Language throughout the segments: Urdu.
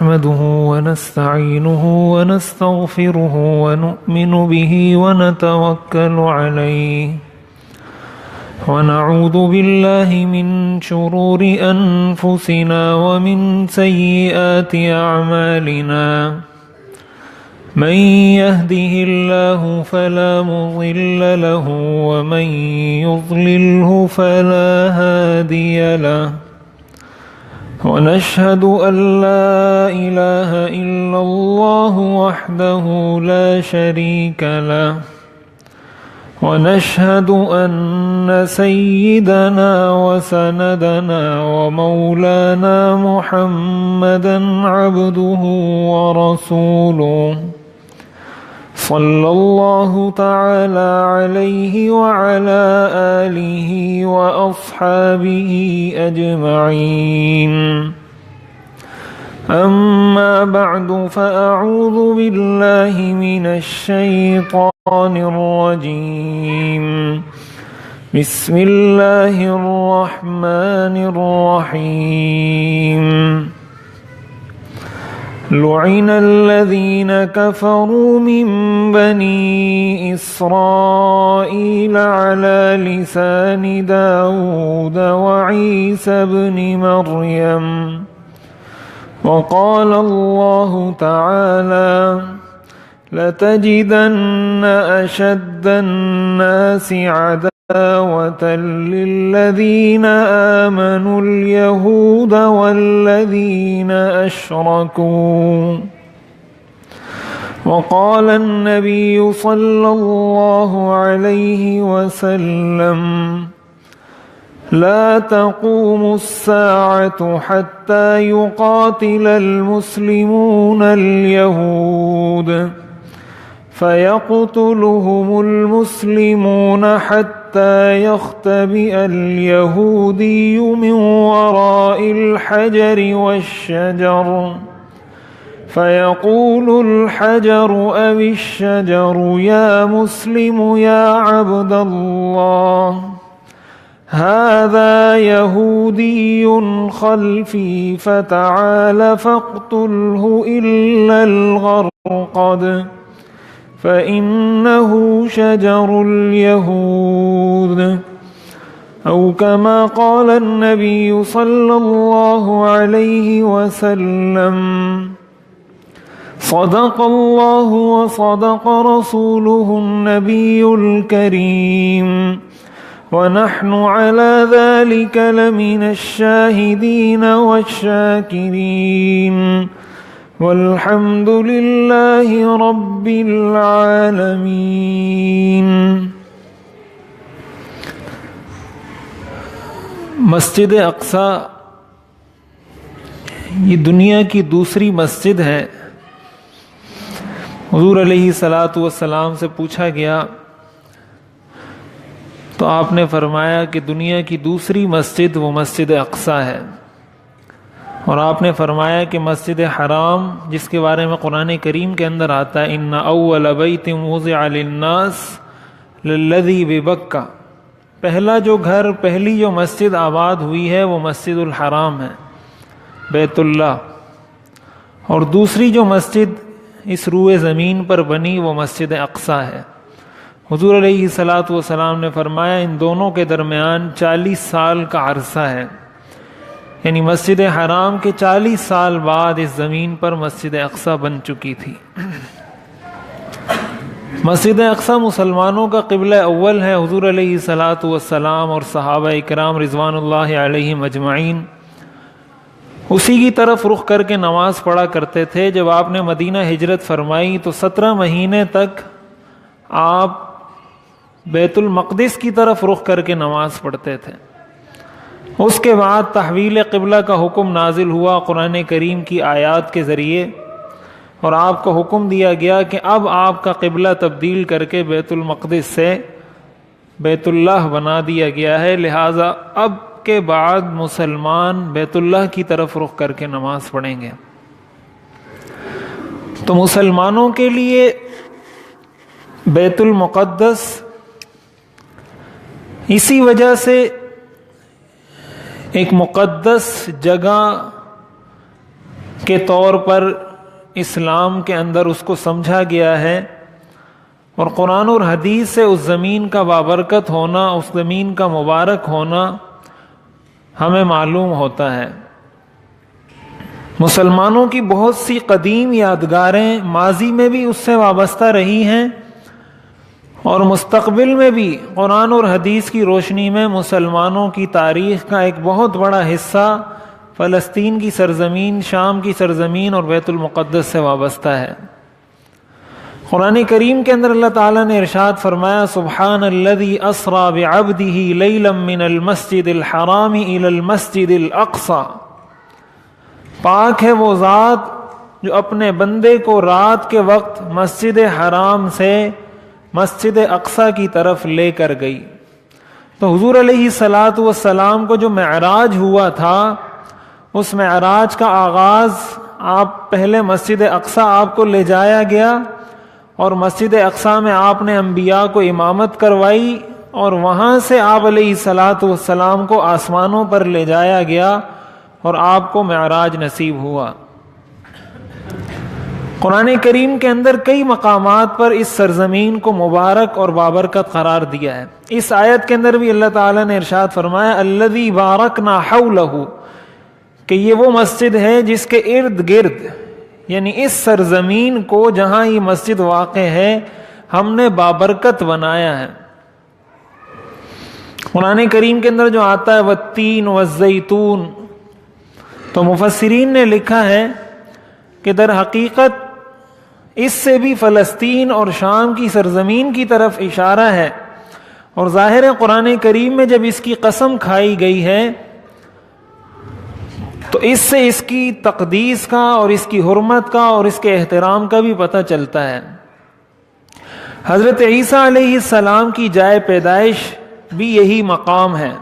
نحمده ونستعينه ونستغفره ونؤمن به ونتوكل عليه ونعوذ بالله من شرور أنفسنا ومن سيئات أعمالنا من يهده الله فلا مضل له ومن يضلله فلا هادي له ونشهد أن لا إله إلا الله وحده لا شريك له ونشهد أن سيدنا وسندنا ومولانا محمدا عبده ورسوله صلى الله تعالى عليه وعلى آله وأصحابه أجمعين أما بعد فأعوذ بالله من الشيطان الرجيم بسم الله الرحمن الرحيم لعن الذين كفروا من بني إسرائيل على لسان داود وعيسى بن مريم وقال الله تعالى لتجدن أشد الناس عداوة للذين آمنوا اليهود والذين أشركوا وقال النبي صلى الله عليه وسلم لا تقوم الساعة حتى يقاتل المسلمون اليهود فيقتلهم المسلمون حتى يختبئ اليهودي من وراء الحجر والشجر فيقول الحجر أو الشجر يا مسلم يا عبد الله هذا يهودي خلفي فتعال فاقتله إلا الغرقد فإنه شجر اليهود أو كما قال النبي صلى الله عليه وسلم صدق الله وصدق رسوله النبي الكريم ونحن على ذلك لمن الشاهدين والشاكرين والحمد لله رب العالمين۔ مسجد اقصی یہ دنیا کی دوسری مسجد ہے۔ حضور علیہ الصلاۃ والسلام سے پوچھا گیا تو آپ نے فرمایا کہ دنیا کی دوسری مسجد وہ مسجد اقصی ہے، اور آپ نے فرمایا کہ مسجد حرام جس کے بارے میں قرآن کریم کے اندر آتا ہے ان اول بیت وضع للناس للذی ببکہ، پہلا جو گھر پہلی جو مسجد آباد ہوئی ہے وہ مسجد الحرام ہے، بیت اللہ، اور دوسری جو مسجد اس روئے زمین پر بنی وہ مسجد اقصی ہے۔ حضور علیہ الصلاۃ والسلام نے فرمایا ان دونوں کے درمیان 40 سال کا عرصہ ہے، یعنی مسجد حرام کے 40 سال بعد اس زمین پر مسجد اقصی بن چکی تھی۔ مسجد اقصی مسلمانوں کا قبلہ اول ہے۔ حضور علیہ الصلاۃ والسلام اور صحابہ اکرام رضوان اللہ علیہم اجمعین اسی کی طرف رخ کر کے نماز پڑھا کرتے تھے۔ جب آپ نے مدینہ ہجرت فرمائی تو 17 مہینے تک آپ بیت المقدس کی طرف رخ کر کے نماز پڑھتے تھے۔ اس کے بعد تحویل قبلہ کا حکم نازل ہوا قرآن کریم کی آیات کے ذریعے، اور آپ کو حکم دیا گیا کہ اب آپ کا قبلہ تبدیل کر کے بیت المقدس سے بیت اللہ بنا دیا گیا ہے، لہٰذا اب کے بعد مسلمان بیت اللہ کی طرف رخ کر کے نماز پڑھیں گے۔ تو مسلمانوں کے لیے بیت المقدس اسی وجہ سے ایک مقدس جگہ کے طور پر اسلام کے اندر اس کو سمجھا گیا ہے، اور قرآن اور حدیث سے اس زمین کا بابرکت ہونا، اس زمین کا مبارک ہونا ہمیں معلوم ہوتا ہے۔ مسلمانوں کی بہت سی قدیم یادگاریں ماضی میں بھی اس سے وابستہ رہی ہیں، اور مستقبل میں بھی قرآن اور حدیث کی روشنی میں مسلمانوں کی تاریخ کا ایک بہت بڑا حصہ فلسطین کی سرزمین، شام کی سرزمین اور بیت المقدس سے وابستہ ہے۔ قرآن کریم کے اندر اللہ تعالیٰ نے ارشاد فرمایا، سبحان الذی اسریٰ بعبدہ لیلا من المسجد الحرام الی المسجد الاقصی، پاک ہے وہ ذات جو اپنے بندے کو رات کے وقت مسجد حرام سے مسجد اقصی کی طرف لے کر گئی۔ تو حضور علیہ الصلاۃ والسلام کو جو معراج ہوا تھا، اس معراج کا آغاز آپ پہلے مسجد اقصی آپ کو لے جایا گیا، اور مسجد اقصی میں آپ نے انبیاء کو امامت کروائی، اور وہاں سے آپ علیہ الصلاۃ والسلام کو آسمانوں پر لے جایا گیا اور آپ کو معراج نصیب ہوا۔ قرآن کریم کے اندر کئی مقامات پر اس سرزمین کو مبارک اور بابرکت قرار دیا ہے۔ اس آیت کے اندر بھی اللہ تعالیٰ نے ارشاد فرمایا، الذی بارکنا حولہ، کہ یہ وہ مسجد ہے جس کے ارد گرد، یعنی اس سرزمین کو جہاں یہ مسجد واقع ہے، ہم نے بابرکت بنایا ہے۔ قرآن کریم کے اندر جو آتا ہے والتین والزیتون، تو مفسرین نے لکھا ہے کہ در حقیقت اس سے بھی فلسطین اور شام کی سرزمین کی طرف اشارہ ہے، اور ظاہر ہے قرآن کریم میں جب اس کی قسم کھائی گئی ہے تو اس سے اس کی تقدیس کا اور اس کی حرمت کا اور اس کے احترام کا بھی پتہ چلتا ہے۔ حضرت عیسیٰ علیہ السلام کی جائے پیدائش بھی یہی مقام ہے،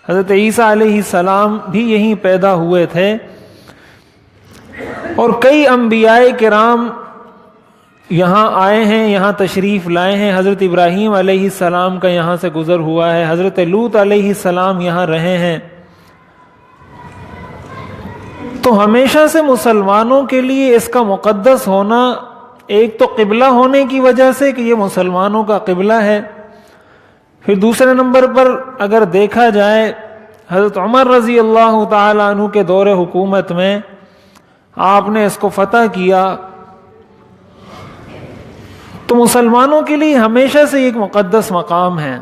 حضرت عیسیٰ علیہ السلام بھی یہیں پیدا ہوئے تھے، اور کئی انبیاء کرام یہاں آئے ہیں، یہاں تشریف لائے ہیں۔ حضرت ابراہیم علیہ السلام کا یہاں سے گزر ہوا ہے، حضرت لوط علیہ السلام یہاں رہے ہیں۔ تو ہمیشہ سے مسلمانوں کے لیے اس کا مقدس ہونا، ایک تو قبلہ ہونے کی وجہ سے کہ یہ مسلمانوں کا قبلہ ہے، پھر دوسرے نمبر پر اگر دیکھا جائے حضرت عمر رضی اللہ تعالی عنہ کے دور حکومت میں آپ نے اس کو فتح کیا، تو مسلمانوں کے لیے ہمیشہ سے ایک مقدس مقام ہے۔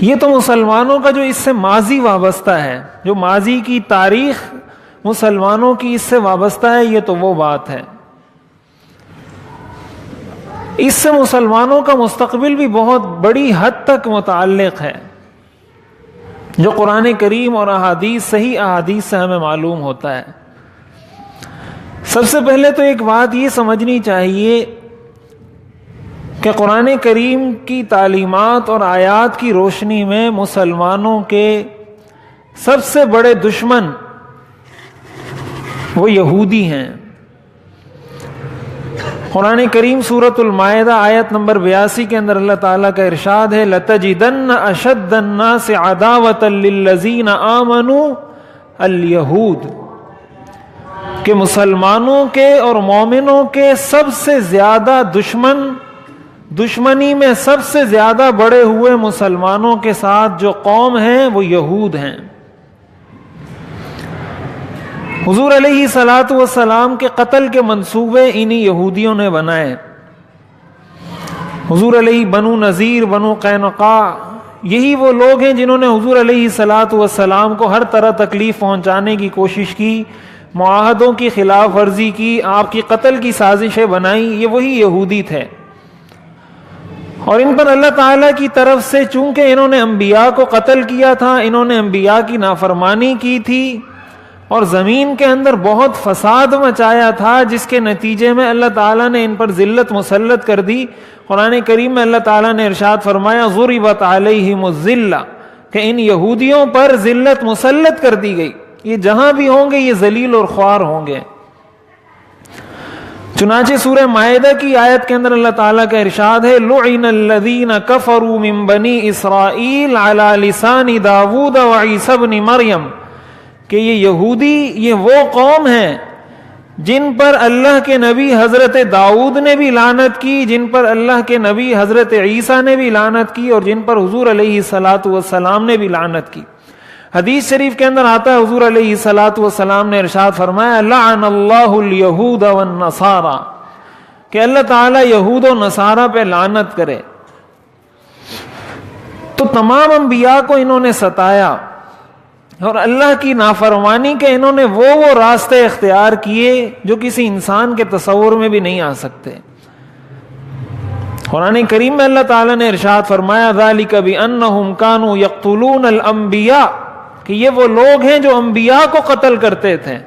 یہ تو مسلمانوں کا جو اس سے ماضی وابستہ ہے، جو ماضی کی تاریخ مسلمانوں کی اس سے وابستہ ہے، یہ تو وہ بات ہے۔ اس سے مسلمانوں کا مستقبل بھی بہت بڑی حد تک متعلق ہے، جو قرآن کریم اور احادیث، صحیح احادیث سے ہمیں معلوم ہوتا ہے۔ سب سے پہلے تو ایک بات یہ سمجھنی چاہیے کہ قرآن کریم کی تعلیمات اور آیات کی روشنی میں مسلمانوں کے سب سے بڑے دشمن وہ یہودی ہیں۔ قرآن کریم سورۃ المائدہ آیت نمبر 82 کے اندر اللہ تعالیٰ کا ارشاد ہے، لَتَجِدَنَّ أَشَدَّ النَّاسِ عَدَاوَةً لِلَّذِينَ آمَنُوا الْيَهُودُ، کہ مسلمانوں کے اور مومنوں کے سب سے زیادہ دشمنی میں سب سے زیادہ بڑے ہوئے مسلمانوں کے ساتھ جو قوم ہیں وہ یہود ہیں۔ حضور علیہ الصلاۃ والسلام کے قتل کے منصوبے انہی یہودیوں نے بنائے۔ حضور علیہ بنو نذیر، بنو قینقاع، یہی وہ لوگ ہیں جنہوں نے حضور علیہ الصلاۃ والسلام کو ہر طرح تکلیف پہنچانے کی کوشش کی، معاہدوں کی خلاف ورزی کی، آپ کی قتل کی سازشیں بنائیں۔ یہ وہی یہودی تھے، اور ان پر اللہ تعالیٰ کی طرف سے چونکہ انہوں نے انبیاء کو قتل کیا تھا، انہوں نے انبیاء کی نافرمانی کی تھی، اور زمین کے اندر بہت فساد مچایا تھا، جس کے نتیجے میں اللہ تعالیٰ نے ان پر ذلت مسلط کر دی۔ قرآن کریم میں اللہ تعالیٰ نے ارشاد فرمایا، ضربت علیہم الذلہ، کہ ان یہودیوں پر ذلت مسلط کر دی گئی، یہ جہاں بھی ہوں گے یہ ذلیل اور خوار ہوں گے۔ چنانچہ سورہ مائدہ کی آیت کے اندر اللہ تعالیٰ کا ارشاد ہے، لعن الذین کفروا من بنی اسرائیل علی لسان داود وعیسی ابن مریم، کہ یہ یہودی یہ وہ قوم ہیں جن پر اللہ کے نبی حضرت داؤد نے بھی لعنت کی، جن پر اللہ کے نبی حضرت عیسیٰ نے بھی لعنت کی، اور جن پر حضور علیہ الصلاۃ والسلام نے بھی لعنت کی۔ حدیث شریف کے اندر آتا ہے حضور علیہ الصلاۃ والسلام نے ارشاد فرمایا لعن اللہ الیہود والنصارى، کہ اللہ تعالیٰ یہود و نصارہ پہ لعنت کرے۔ تو تمام انبیاء کو انہوں نے ستایا اور اللہ کی نافرمانی کے انہوں نے وہ راستے اختیار کیے جو کسی انسان کے تصور میں بھی نہیں آ سکتے۔ قرآن کریم میں اللہ تعالیٰ نے ارشاد فرمایا ذَلِكَ بِأَنَّهُمْ كَانُوا يَقْتُلُونَ الْأَنْبِيَاءَ، کہ یہ وہ لوگ ہیں جو انبیاء کو قتل کرتے تھے۔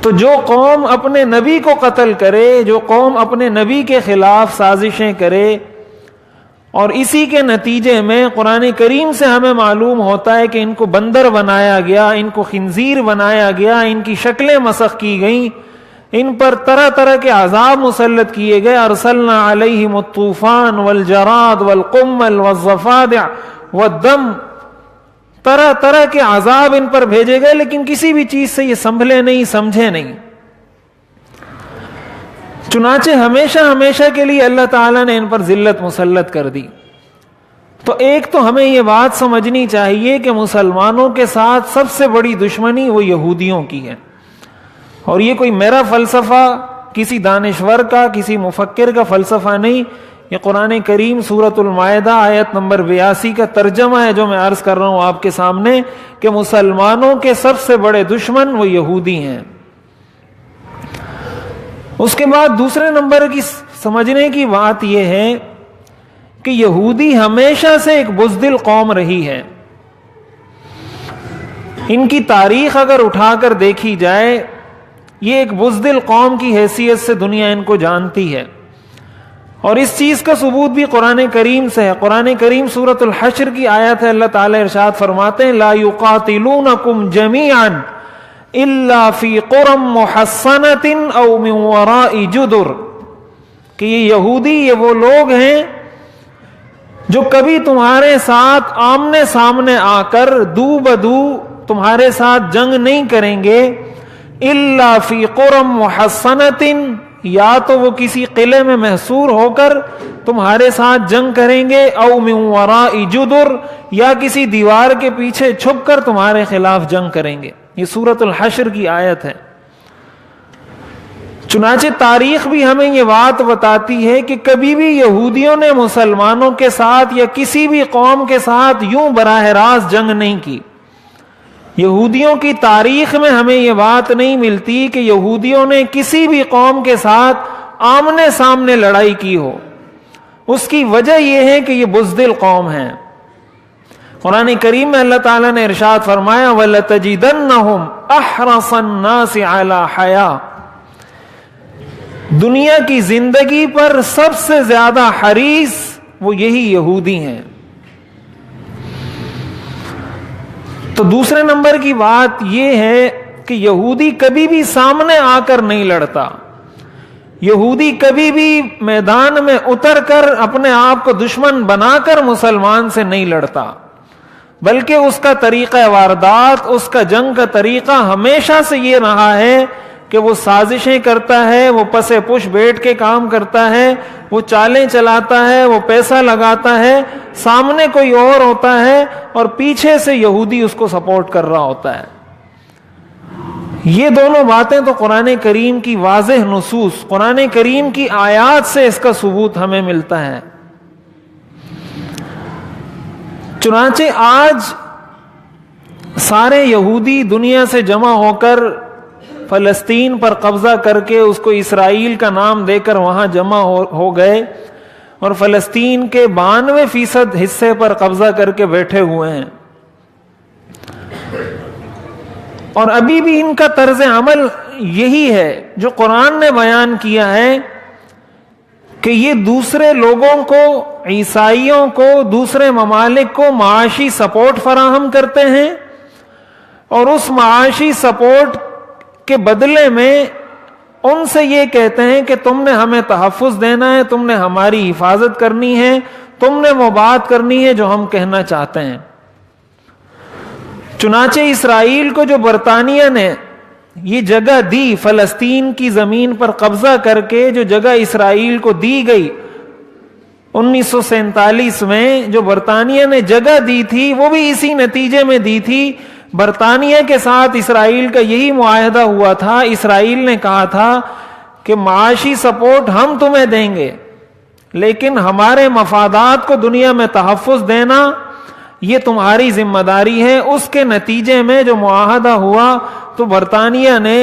تو جو قوم اپنے نبی کو قتل کرے، جو قوم اپنے نبی کے خلاف سازشیں کرے، اور اسی کے نتیجے میں قرآن کریم سے ہمیں معلوم ہوتا ہے کہ ان کو بندر بنایا گیا، ان کو خنزیر بنایا گیا، ان کی شکلیں مسخ کی گئیں، ان پر طرح طرح کے عذاب مسلط کیے گئے۔ ارسلنا علیہم الطوفان والجراد والقمل والضفادع والدم، طرح طرح کے عذاب ان پر بھیجے گئے، لیکن کسی بھی چیز سے یہ سنبھلے نہیں، سمجھے نہیں۔ چنانچہ ہمیشہ ہمیشہ کے لیے اللہ تعالیٰ نے ان پر ذلت مسلط کر دی۔ تو ایک تو ہمیں یہ بات سمجھنی چاہیے کہ مسلمانوں کے ساتھ سب سے بڑی دشمنی وہ یہودیوں کی ہے، اور یہ کوئی میرا فلسفہ، کسی دانشور کا، کسی مفکر کا فلسفہ نہیں، یہ قرآن کریم سورۃ المائدہ آیت نمبر 82 کا ترجمہ ہے جو میں عرض کر رہا ہوں آپ کے سامنے، کہ مسلمانوں کے سب سے بڑے دشمن وہ یہودی ہیں۔ اس کے بعد دوسرے نمبر کی سمجھنے کی بات یہ ہے کہ یہودی ہمیشہ سے ایک بزدل قوم رہی ہے۔ ان کی تاریخ اگر اٹھا کر دیکھی جائے، یہ ایک بزدل قوم کی حیثیت سے دنیا ان کو جانتی ہے، اور اس چیز کا ثبوت بھی قرآن کریم سے ہے۔ قرآن کریم سورۃ الحشر کی آیت ہے، اللہ تعالیٰ ارشاد فرماتے ہیں لا یقاتلونکم جمیعا الا فی قری محصنۃ او من وراء جدر، کہ یہ یہودی یہ وہ لوگ ہیں جو کبھی تمہارے ساتھ آمنے سامنے آ کر دو بدو تمہارے ساتھ جنگ نہیں کریں گے، الا فی قری محصنۃ، یا تو وہ کسی قلعے میں محصور ہو کر تمہارے ساتھ جنگ کریں گے، او من وراء جدر، یا کسی دیوار کے پیچھے چھپ کر تمہارے خلاف جنگ کریں گے۔ یہ سورۃ الحشر کی آیت ہے۔ چنانچہ تاریخ بھی ہمیں یہ بات بتاتی ہے کہ کبھی بھی یہودیوں نے مسلمانوں کے ساتھ یا کسی بھی قوم کے ساتھ یوں براہ راست جنگ نہیں کی۔ یہودیوں کی تاریخ میں ہمیں یہ بات نہیں ملتی کہ یہودیوں نے کسی بھی قوم کے ساتھ آمنے سامنے لڑائی کی ہو۔ اس کی وجہ یہ ہے کہ یہ بزدل قوم ہے۔ قرآن کریم میں اللہ تعالیٰ نے ارشاد فرمایا وَلَتَجِدَنَّهُمْ أَحْرَصَ النَّاسِ عَلَى حَيَاةٍ، دنیا کی زندگی پر سب سے زیادہ حریص وہ یہی یہودی ہیں۔ تو دوسرے نمبر کی بات یہ ہے کہ یہودی کبھی بھی سامنے آ کر نہیں لڑتا، یہودی کبھی بھی میدان میں اتر کر اپنے آپ کو دشمن بنا کر مسلمان سے نہیں لڑتا، بلکہ اس کا طریقہ واردات، اس کا جنگ کا طریقہ ہمیشہ سے یہ رہا ہے کہ وہ سازشیں کرتا ہے، وہ پسے پش بیٹھ کے کام کرتا ہے، وہ چالیں چلاتا ہے، وہ پیسہ لگاتا ہے، سامنے کوئی اور ہوتا ہے اور پیچھے سے یہودی اس کو سپورٹ کر رہا ہوتا ہے۔ یہ دونوں باتیں تو قرآن کریم کی واضح نصوص، قرآن کریم کی آیات سے اس کا ثبوت ہمیں ملتا ہے۔ چنانچہ آج سارے یہودی دنیا سے جمع ہو کر فلسطین پر قبضہ کر کے اس کو اسرائیل کا نام دے کر وہاں جمع ہو گئے، اور فلسطین کے 92% حصے پر قبضہ کر کے بیٹھے ہوئے ہیں، اور ابھی بھی ان کا طرز عمل یہی ہے جو قرآن نے بیان کیا ہے کہ یہ دوسرے لوگوں کو، عیسائیوں کو، دوسرے ممالک کو معاشی سپورٹ فراہم کرتے ہیں، اور اس معاشی سپورٹ کے بدلے میں ان سے یہ کہتے ہیں کہ تم نے ہمیں تحفظ دینا ہے، تم نے ہماری حفاظت کرنی ہے، تم نے وہ بات کرنی ہے جو ہم کہنا چاہتے ہیں۔ چنانچہ اسرائیل کو جو برطانیہ نے یہ جگہ دی، فلسطین کی زمین پر قبضہ کر کے جو جگہ اسرائیل کو دی گئی 1947 میں، جو برطانیہ نے جگہ دی تھی وہ بھی اسی نتیجے میں دی تھی۔ برطانیہ کے ساتھ اسرائیل کا یہی معاہدہ ہوا تھا، اسرائیل نے کہا تھا کہ معاشی سپورٹ ہم تمہیں دیں گے لیکن ہمارے مفادات کو دنیا میں تحفظ دینا یہ تمہاری ذمہ داری ہے۔ اس کے نتیجے میں جو معاہدہ ہوا تو برطانیہ نے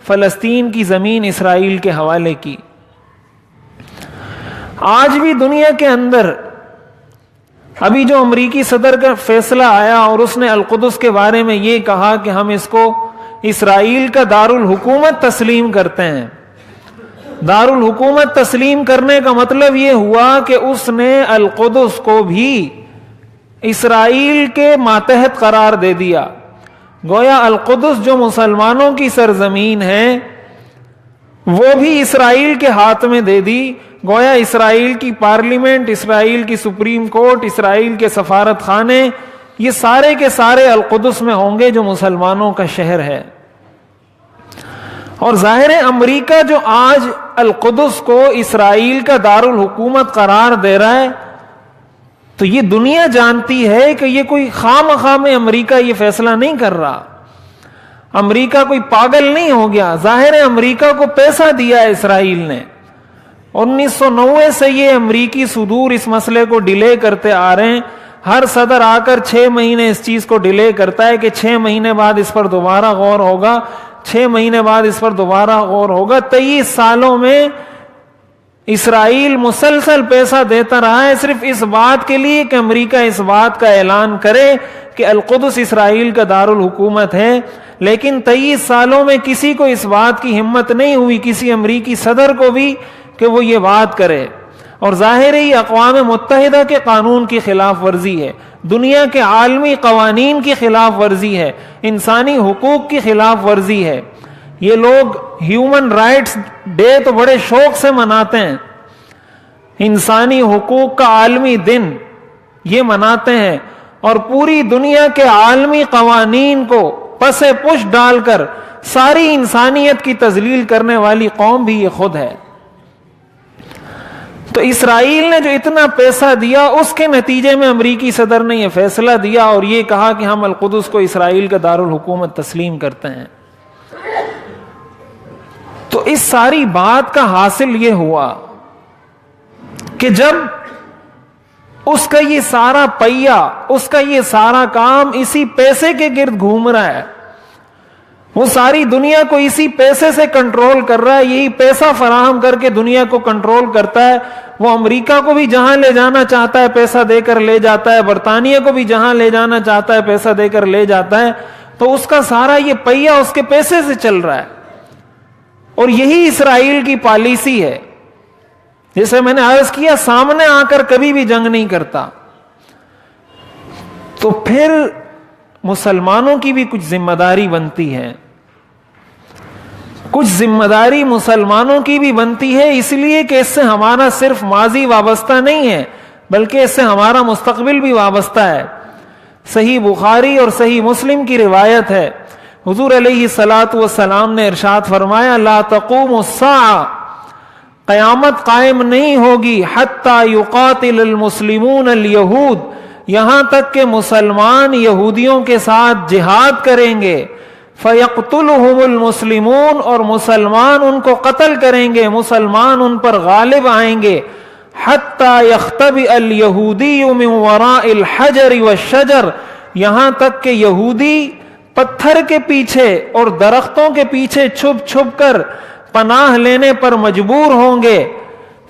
فلسطین کی زمین اسرائیل کے حوالے کی۔ آج بھی دنیا کے اندر ابھی جو امریکی صدر کا فیصلہ آیا اور اس نے القدس کے بارے میں یہ کہا کہ ہم اس کو اسرائیل کا دارالحکومت تسلیم کرتے ہیں۔ دارالحکومت تسلیم کرنے کا مطلب یہ ہوا کہ اس نے القدس کو بھی اسرائیل کے ماتحت قرار دے دیا۔ گویا القدس جو مسلمانوں کی سرزمین ہے وہ بھی اسرائیل کے ہاتھ میں دے دی۔ گویا اسرائیل کی پارلیمنٹ، اسرائیل کی سپریم کورٹ، اسرائیل کے سفارت خانے یہ سارے کے سارے القدس میں ہوں گے جو مسلمانوں کا شہر ہے۔ اور ظاہر ہے امریکہ جو آج القدس کو اسرائیل کا دارالحکومت قرار دے رہا ہے تو یہ دنیا جانتی ہے کہ یہ کوئی خواہ میں امریکہ یہ فیصلہ نہیں کر رہا، امریکہ کوئی پاگل نہیں ہو گیا۔ ظاہر ہے امریکہ کو پیسہ دیا ہے اسرائیل نے۔ 1990 سے یہ امریکی صدور اس مسئلے کو ڈیلے کرتے آ رہے ہیں، ہر صدر آ کر 6 مہینے اس چیز کو ڈیلے کرتا ہے کہ 6 مہینے بعد اس پر دوبارہ غور ہوگا، 6 مہینے بعد اس پر دوبارہ غور ہوگا۔ 23 سالوں میں اسرائیل مسلسل پیسہ دیتا رہا ہے صرف اس بات کے لیے کہ امریکہ اس بات کا اعلان کرے کہ القدس اسرائیل کا دارالحکومت ہے، لیکن 23 سالوں میں کسی کو اس بات کی ہمت نہیں ہوئی، کسی امریکی صدر کو بھی، کہ وہ یہ بات کرے۔ اور ظاہر ہے اقوام متحدہ کے قانون کی خلاف ورزی ہے، دنیا کے عالمی قوانین کی خلاف ورزی ہے، انسانی حقوق کی خلاف ورزی ہے۔ یہ لوگ ہیومن رائٹس ڈے تو بڑے شوق سے مناتے ہیں، انسانی حقوق کا عالمی دن یہ مناتے ہیں، اور پوری دنیا کے عالمی قوانین کو پس پش ڈال کر ساری انسانیت کی تذلیل کرنے والی قوم بھی یہ خود ہے۔ تو اسرائیل نے جو اتنا پیسہ دیا اس کے نتیجے میں امریکی صدر نے یہ فیصلہ دیا اور یہ کہا کہ ہم القدس کو اسرائیل کا دارالحکومت تسلیم کرتے ہیں۔ تو اس ساری بات کا حاصل یہ ہوا کہ جب اس کا یہ سارا پہیا، اس کا یہ سارا کام اسی پیسے کے گرد گھوم رہا ہے، وہ ساری دنیا کو اسی پیسے سے کنٹرول کر رہا ہے، یہی پیسہ فراہم کر کے دنیا کو کنٹرول کرتا ہے۔ وہ امریکہ کو بھی جہاں لے جانا چاہتا ہے پیسہ دے کر لے جاتا ہے، برطانیہ کو بھی جہاں لے جانا چاہتا ہے پیسہ دے کر لے جاتا ہے۔ تو اس کا سارا یہ پہیا اس کے پیسے سے چل رہا ہے، اور یہی اسرائیل کی پالیسی ہے۔ جیسے میں نے عرض کیا، سامنے آ کر کبھی بھی جنگ نہیں کرتا۔ تو پھر مسلمانوں کی بھی کچھ ذمہ داری بنتی ہے، کچھ ذمہ داری مسلمانوں کی بھی بنتی ہے، اس لیے کہ اس سے ہمارا صرف ماضی وابستہ نہیں ہے بلکہ اس سے ہمارا مستقبل بھی وابستہ ہے۔ صحیح بخاری اور صحیح مسلم کی روایت ہے، حضور علیہ الصلاۃ والسلام نے ارشاد فرمایا، لا تقوم الساعہ، قیامت قائم نہیں ہوگی، حتی یقاتل المسلمون الیہود، یہاں تک کہ مسلمان یہودیوں کے ساتھ جہاد کریں گے، فیقتلہم المسلمون، اور مسلمان ان کو قتل کریں گے، مسلمان ان پر غالب آئیں گے، حتی یختبئ الیہودی من وراء الحجر والشجر، یہاں تک کہ یہودی پتھر کے پیچھے اور درختوں کے پیچھے چھپ چھپ کر پناہ لینے پر مجبور ہوں گے،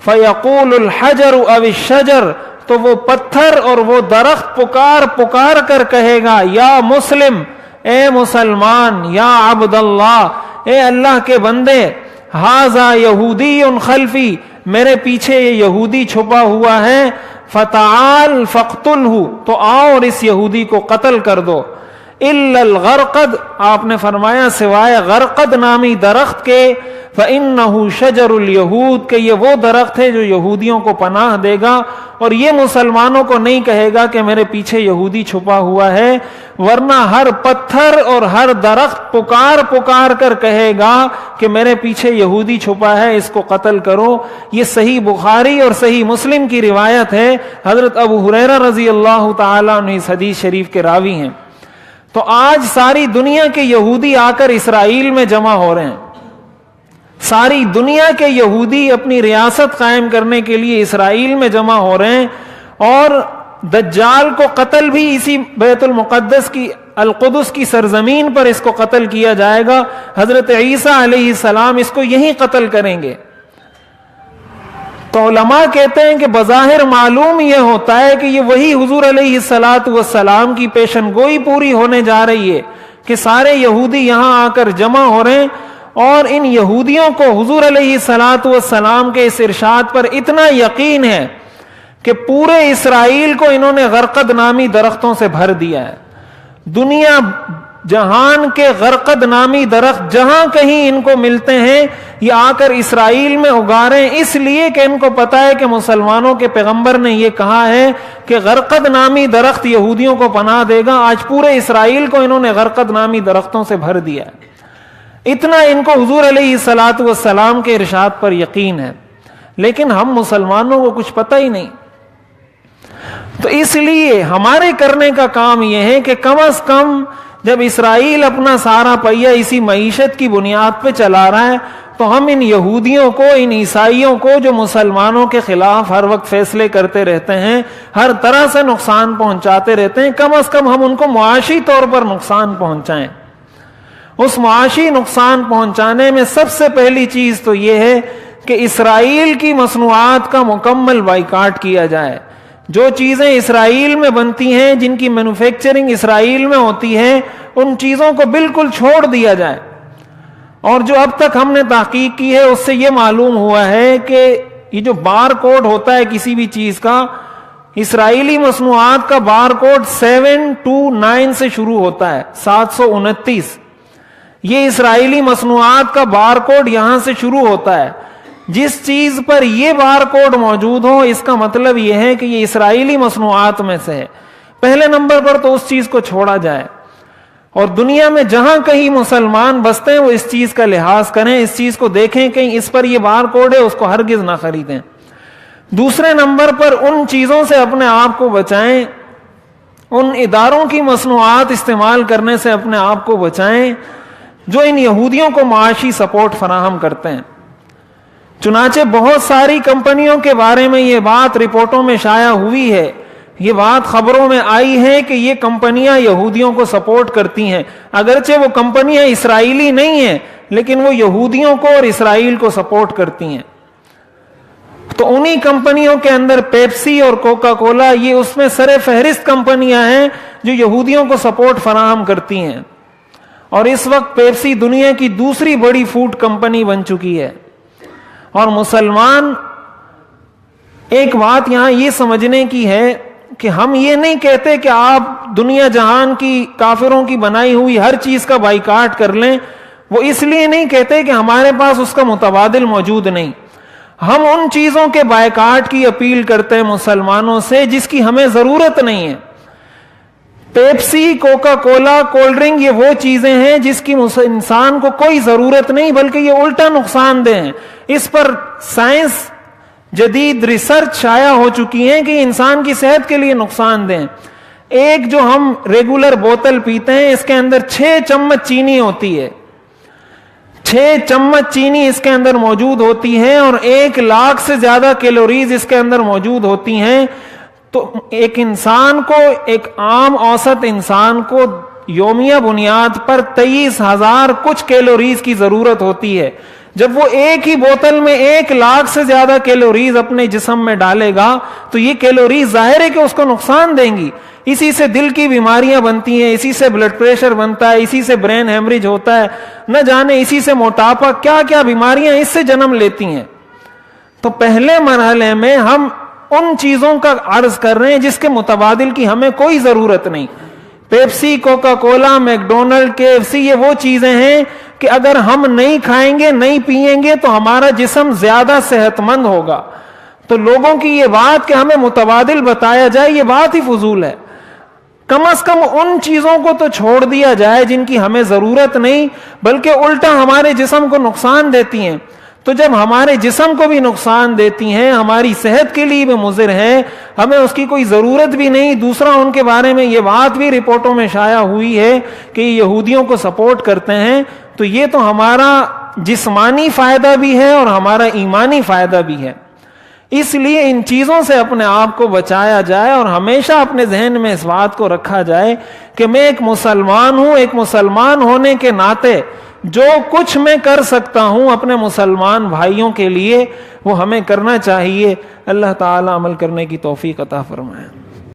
فیقول الحجر او الشجر، تو وہ پتھر اور وہ درخت پکار پکار کر کہے گا، یا مسلم، اے مسلمان، یا عبد اللہ، اے اللہ کے بندے، ھذا یہودی خلفی، میرے پیچھے یہ یہودی چھپا ہوا ہے، فتعال فاقتلہ، تو آؤ اور اس یہودی کو قتل کر دو، الا الغرقد، آپ نے فرمایا سوائے غرقد نامی درخت کے، فَإِنَّهُ شَجَرُ الْيَهُودِ کہ یہ وہ درخت ہے جو یہودیوں کو پناہ دے گا، اور یہ مسلمانوں کو نہیں کہے گا کہ میرے پیچھے یہودی چھپا ہوا ہے، ورنہ ہر پتھر اور ہر درخت پکار پکار کر کہے گا کہ میرے پیچھے یہودی چھپا ہے، اس کو قتل کرو۔ یہ صحیح بخاری اور صحیح مسلم کی روایت ہے، حضرت ابو ہریرہ رضی اللہ تعالیٰ عنہ اس حدیث شریف کے راوی ہیں۔ تو آج ساری دنیا کے یہودی آ کر اسرائیل میں جمع ہو رہے ہیں، ساری دنیا کے یہودی اپنی ریاست قائم کرنے کے لیے اسرائیل میں جمع ہو رہے ہیں، اور دجال کو قتل بھی اسی بیت المقدس کی القدس کی سرزمین پر اس کو قتل کیا جائے گا۔ حضرت عیسیٰ علیہ السلام اس کو یہیں قتل کریں گے۔ تو علماء کہتے ہیں کہ بظاہر معلوم یہ ہوتا ہے کہ یہ وہی حضور علیہ السلام کی پیشن گوئی پوری ہونے جا رہی ہے کہ سارے یہودی یہاں آ کر جمع ہو رہے ہیں، اور ان یہودیوں کو حضور علیہ السلام کے اس ارشاد پر اتنا یقین ہے کہ پورے اسرائیل کو انہوں نے غرقد نامی درختوں سے بھر دیا ہے۔ دنیا جہان کے غرقد نامی درخت جہاں کہیں ان کو ملتے ہیں یہ آ کر اسرائیل میں اگا رہے ہیں، اس لیے کہ ان کو پتا ہے کہ مسلمانوں کے پیغمبر نے یہ کہا ہے کہ غرقد نامی درخت یہودیوں کو پناہ دے گا۔ آج پورے اسرائیل کو انہوں نے غرقد نامی درختوں سے بھر دیا ہے، اتنا ان کو حضور علیہ السلام کے ارشاد پر یقین ہے۔ لیکن ہم مسلمانوں کو کچھ پتہ ہی نہیں، تو اس لیے ہمارے کرنے کا کام یہ ہے کہ کم از کم جب اسرائیل اپنا سارا پہیہ اسی معیشت کی بنیاد پہ چلا رہا ہے، تو ہم ان یہودیوں کو، ان عیسائیوں کو جو مسلمانوں کے خلاف ہر وقت فیصلے کرتے رہتے ہیں، ہر طرح سے نقصان پہنچاتے رہتے ہیں، کم از کم ہم ان کو معاشی طور پر نقصان پہنچائیں۔ اس معاشی نقصان پہنچانے میں سب سے پہلی چیز تو یہ ہے کہ اسرائیل کی مصنوعات کا مکمل بائیکاٹ کیا جائے۔ جو چیزیں اسرائیل میں بنتی ہیں، جن کی مینوفیکچرنگ اسرائیل میں ہوتی ہے، ان چیزوں کو بالکل چھوڑ دیا جائے۔ اور جو اب تک ہم نے تحقیق کی ہے اس سے یہ معلوم ہوا ہے کہ یہ جو بار کوڈ ہوتا ہے کسی بھی چیز کا، اسرائیلی مصنوعات کا بار کوڈ 729 سے شروع ہوتا ہے، 729۔ یہ اسرائیلی مصنوعات کا بار کوڈ یہاں سے شروع ہوتا ہے۔ جس چیز پر یہ بار کوڈ موجود ہو، اس کا مطلب یہ ہے کہ یہ اسرائیلی مصنوعات میں سے ہے۔ پہلے نمبر پر تو اس چیز کو چھوڑا جائے، اور دنیا میں جہاں کہیں مسلمان بستے ہیں وہ اس چیز کا لحاظ کریں، اس چیز کو دیکھیں کہیں اس پر یہ بار کوڈ ہے، اس کو ہرگز نہ خریدیں۔ دوسرے نمبر پر ان چیزوں سے اپنے آپ کو بچائیں، ان اداروں کی مصنوعات استعمال کرنے سے اپنے آپ کو بچائیں جو ان یہودیوں کو معاشی سپورٹ فراہم کرتے ہیں۔ چنانچہ بہت ساری کمپنیوں کے بارے میں یہ بات رپورٹوں میں شائع ہوئی ہے، یہ بات خبروں میں آئی ہے کہ یہ کمپنیاں یہودیوں کو سپورٹ کرتی ہیں، اگرچہ وہ کمپنیاں اسرائیلی نہیں ہیں لیکن وہ یہودیوں کو اور اسرائیل کو سپورٹ کرتی ہیں۔ تو انہی کمپنیوں کے اندر پیپسی اور کوکا کولا، یہ اس میں سر فہرست کمپنیاں ہیں جو یہودیوں کو سپورٹ فراہم کرتی ہیں، اور اس وقت پیپسی دنیا کی دوسری بڑی فوڈ کمپنی بن چکی ہے۔ اور مسلمان ایک بات یہاں یہ سمجھنے کی ہے کہ ہم یہ نہیں کہتے کہ آپ دنیا جہان کی کافروں کی بنائی ہوئی ہر چیز کا بائیکاٹ کر لیں، وہ اس لیے نہیں کہتے کہ ہمارے پاس اس کا متبادل موجود نہیں۔ ہم ان چیزوں کے بائیکاٹ کی اپیل کرتے ہیں مسلمانوں سے جس کی ہمیں ضرورت نہیں ہے۔ Pepsi, Coca Cola, cold drink, یہ وہ چیزیں ہیں جس کی انسان کو کوئی ضرورت نہیں، بلکہ یہ الٹا نقصان دہ ہیں۔ اس پر سائنس جدید ریسرچ شائع ہو چکی ہیں کہ یہ انسان کی صحت کے لیے نقصان دہ ہیں۔ ایک جو ہم ریگولر بوتل پیتے ہیں اس کے اندر 6 چمچ چینی ہوتی ہے، 6 چمچ چینی اس کے اندر موجود ہوتی ہے، اور 1 لاکھ سے زیادہ کیلوریز اس کے اندر موجود ہوتی ہیں۔ تو ایک انسان کو، ایک عام اوسط انسان کو یومیہ بنیاد پر 23,000 کچھ کیلوریز کی ضرورت ہوتی ہے۔ جب وہ ایک ہی بوتل میں 1 لاکھ سے زیادہ کیلوریز اپنے جسم میں ڈالے گا تو یہ کیلوریز ظاہر ہے کہ اس کو نقصان دیں گی۔ اسی سے دل کی بیماریاں بنتی ہیں، اسی سے بلڈ پریشر بنتا ہے، اسی سے برین ہیمریج ہوتا ہے، نہ جانے اسی سے موٹاپا، کیا کیا بیماریاں اس سے جنم لیتی ہیں۔ تو پہلے مرحلے میں ہم ان چیزوں کا عرض کر رہے ہیں جس کے متبادل کی ہمیں کوئی ضرورت نہیں۔ Pepsi, Coca Cola, McDonald, KFC، یہ وہ چیزیں ہیں کہ اگر ہم نہیں کھائیں گے، نہیں پئیں گے تو ہمارا جسم زیادہ صحت مند ہوگا. تو لوگوں کی یہ بات کہ ہمیں متبادل بتایا جائے، یہ بات ہی فضول ہے. کم از کم ان چیزوں کو تو چھوڑ دیا جائے جن کی ہمیں ضرورت نہیں، بلکہ الٹا ہمارے جسم کو نقصان دیتی ہیں. تو جب ہمارے جسم کو بھی نقصان دیتی ہیں، ہماری صحت کے لیے بھی مضر ہیں، ہمیں اس کی کوئی ضرورت بھی نہیں. دوسرا، ان کے بارے میں یہ بات بھی رپورٹوں میں شائع ہوئی ہے کہ یہ یہودیوں کو سپورٹ کرتے ہیں. تو یہ تو ہمارا جسمانی فائدہ بھی ہے اور ہمارا ایمانی فائدہ بھی ہے. اس لیے ان چیزوں سے اپنے آپ کو بچایا جائے اور ہمیشہ اپنے ذہن میں اس بات کو رکھا جائے کہ میں ایک مسلمان ہوں. ایک مسلمان ہونے کے ناطے جو کچھ میں کر سکتا ہوں اپنے مسلمان بھائیوں کے لیے، وہ ہمیں کرنا چاہیے. اللہ تعالی عمل کرنے کی توفیق عطا فرمائے.